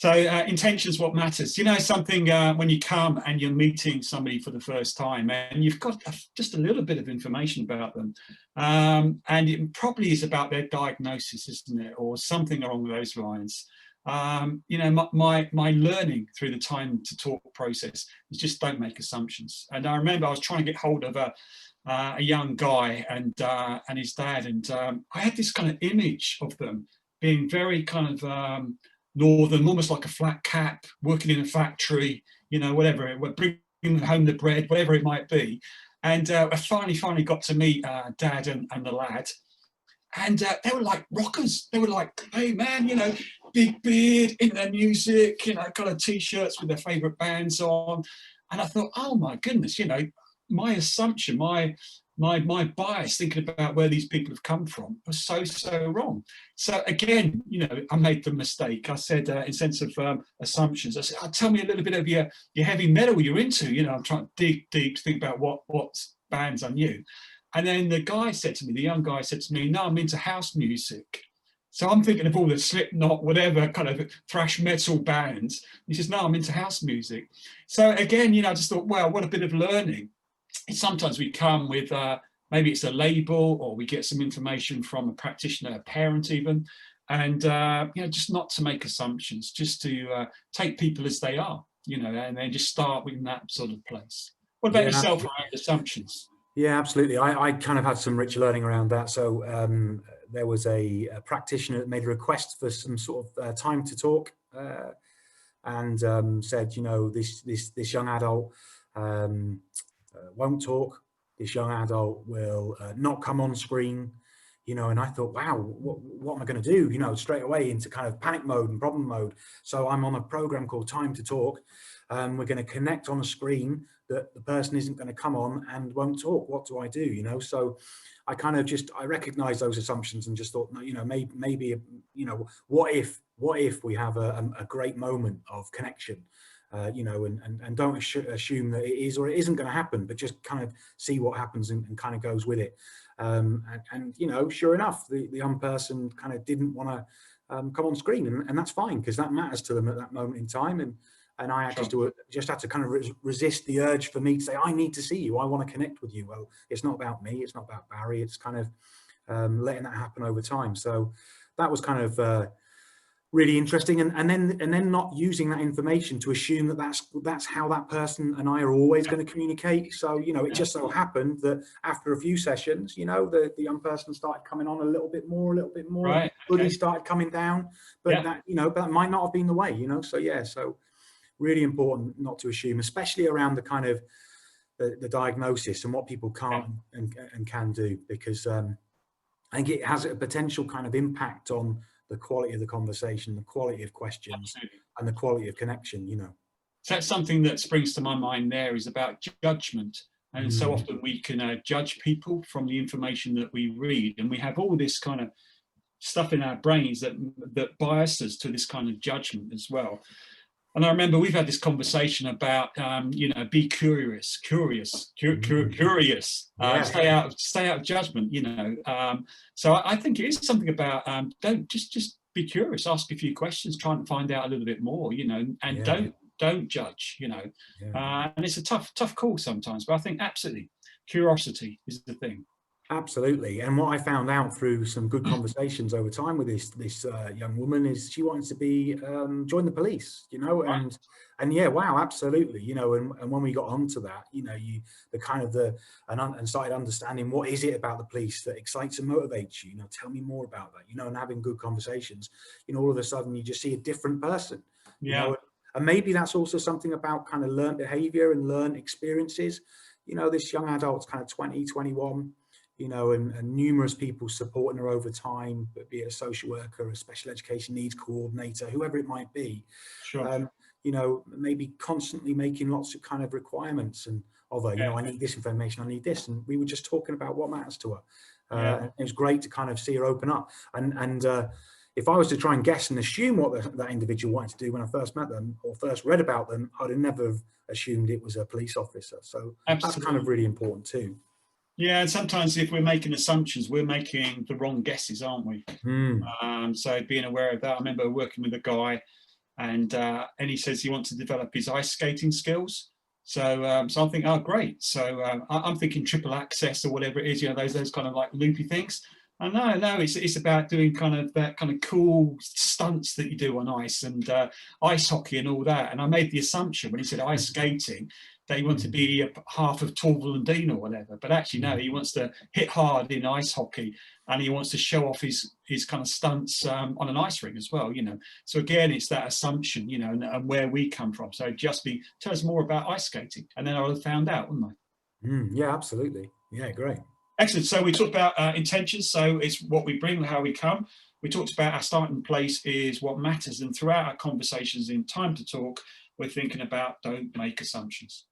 So intention is what matters. You know, something when you come and you're meeting somebody for the first time and you've got just a little bit of information about them, and it probably is about their diagnosis, isn't it, or something along those lines. You know, my learning through the time to talk process is just don't make assumptions. And I remember I was trying to get hold of a young guy and his dad, and I had this kind of image of them being very kind of northern, almost like a flat cap, working in a factory, you know, whatever, bringing home the bread, whatever it might be. And I finally got to meet Dad and the lad. And they were like rockers. They were like, hey man, you know, big beard, into their music, you know, kind of t-shirts with their favorite bands on. And I thought, oh my goodness, you know, my assumption, my bias thinking about where these people have come from was so wrong. So again, you know, I made the mistake. I said, in sense of assumptions, I said, oh, tell me a little bit of your heavy metal you're into. You know, I'm trying to dig deep to think about what bands I knew. And then the guy said to me, the young guy said to me, no, I'm into house music. So I'm thinking of all the Slipknot, whatever kind of thrash metal bands. He says, no, I'm into house music. So again, you know, I just thought, well, what a bit of learning. Sometimes we come with maybe it's a label, or we get some information from a practitioner, a parent even, and you know, just not to make assumptions, just to take people as they are, you know, and then just start with that sort of place. What about yourself around assumptions? Yeah, absolutely. I kind of had some rich learning around that. So there was a practitioner that made a request for some sort of time to talk, and said, you know, this young adult won't talk. This young adult will not come on screen, you know. And I thought, wow, what am I going to do? You know, straight away into kind of panic mode and problem mode. So I'm on a program called Time to Talk. We're going to connect on a screen that the person isn't going to come on and won't talk. What do I do? You know, so I kind of I recognized those assumptions and just thought, you know, maybe you know, what if we have a great moment of connection, you know, and don't assume that it is or it isn't going to happen, but just kind of see what happens and kind of goes with it. And you know, sure enough, the young person kind of didn't want to come on screen, and that's fine, because that matters to them at that moment in time. And I had just had to kind of resist the urge for me to say, I need to see you, I want to connect with you. Well, it's not about me, it's not about Barry, it's kind of letting that happen over time. So that was kind of really interesting, and then not using that information to assume that that's how that person and I are always going to communicate. So, you know, it just so happened that after a few sessions, you know, the young person started coming on a little bit more, right. Buddy started coming down, but that, you know, that might not have been the way, you know. So yeah, so really important not to assume, especially around the kind of the diagnosis and what people can't and can do, because I think it has a potential kind of impact on the quality of the conversation, the quality of questions, and the quality of connection, you know. So that's something that springs to my mind there, is about judgment. And so often we can judge people from the information that we read, and we have all this kind of stuff in our brains that bias us to this kind of judgment as well. And I remember we've had this conversation about, you know, be curious, stay out of judgment, you know. So I think it is something about don't just be curious, ask a few questions, try and find out a little bit more, you know, and don't judge, you know. And it's a tough call sometimes, but I think absolutely curiosity is the thing. Absolutely. And what I found out through some good conversations over time with this young woman is she wanted to be join the police, you know, and yeah, wow, absolutely, you know. And when we got onto that, you know, and started understanding what is it about the police that excites and motivates you, you know, tell me more about that, you know, and having good conversations, you know, all of a sudden you just see a different person, you know. And maybe that's also something about kind of learned behavior and learned experiences. You know, this young adult's kind of 20, 21, you know, and numerous people supporting her over time, but be it a social worker, a special education needs coordinator, whoever it might be. Sure. You know, maybe constantly making lots of kind of requirements and of her, you know, I need this information, I need this. And we were just talking about what matters to her. And it was great to kind of see her open up. And if I was to try and guess and assume what that individual wanted to do when I first met them or first read about them, I'd have never assumed it was a police officer. So that's kind of really important too. Yeah, and sometimes if we're making assumptions, we're making the wrong guesses, aren't we? So being aware of that. I remember working with a guy and he says he wants to develop his ice skating skills. So so I'm thinking, oh great. So I'm thinking triple access or whatever it is, you know, those kind of like loopy things. And no, it's about doing kind of that kind of cool stunts that you do on ice, and ice hockey and all that. And I made the assumption when he said ice skating that he wanted to be half of Torval and Dean or whatever, but actually no, he wants to hit hard in ice hockey, and he wants to show off his kind of stunts on an ice rink as well, you know. So again, it's that assumption, you know, and where we come from. So just tell us more about ice skating, and then I would have found out, wouldn't I? Yeah, absolutely. Yeah, great. Excellent. So we talked about intentions. So it's what we bring, how we come. We talked about our starting place is what matters. And throughout our conversations in Time to Talk, we're thinking about don't make assumptions.